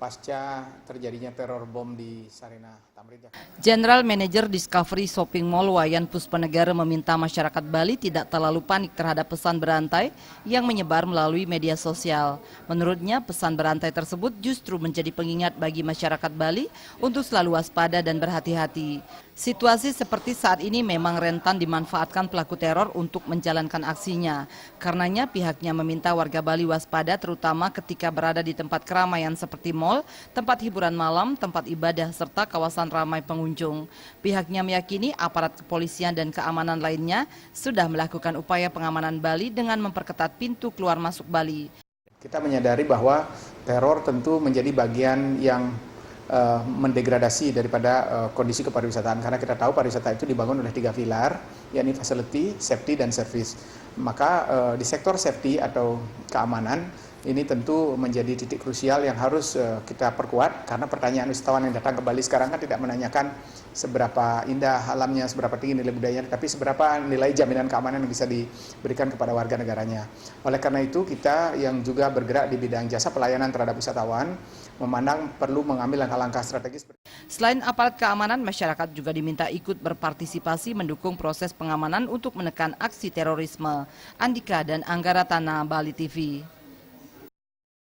pasca terjadinya teror bom di Sarina Tamrin, Jakarta. General Manager Discovery Shopping Mall Wayan Puspanegara meminta masyarakat Bali tidak terlalu panik terhadap pesan berantai yang menyebar melalui media sosial. Menurutnya, pesan berantai tersebut justru menjadi pengingat bagi masyarakat Bali untuk selalu waspada dan berhati-hati. Situasi seperti saat ini memang rentan dimanfaatkan pelaku teror untuk menjalankan aksinya. Karenanya pihaknya meminta warga Bali waspada terutama ketika berada di tempat keramaian seperti mal, tempat hiburan malam, tempat ibadah, serta kawasan ramai pengunjung. Pihaknya meyakini aparat kepolisian dan keamanan lainnya sudah melakukan upaya pengamanan Bali dengan memperketat pintu keluar masuk Bali. Kita menyadari bahwa teror tentu menjadi bagian yang mendegradasi daripada kondisi kepariwisataan, karena kita tahu pariwisata itu dibangun oleh 3 pilar, yakni facility, safety, dan service. Maka di sektor safety atau keamanan ini tentu menjadi titik krusial yang harus kita perkuat, karena pertanyaan wisatawan yang datang ke Bali sekarang kan tidak menanyakan seberapa indah alamnya, seberapa tinggi nilai budayanya, tapi seberapa nilai jaminan keamanan yang bisa diberikan kepada warga negaranya. Oleh karena itu kita yang juga bergerak di bidang jasa pelayanan terhadap wisatawan memandang perlu mengambil langkah-langkah strategis. Selain aparat keamanan, masyarakat juga diminta ikut berpartisipasi mendukung proses pengamanan untuk menekan aksi terorisme. Andika dan Anggara Tana, Bali TV.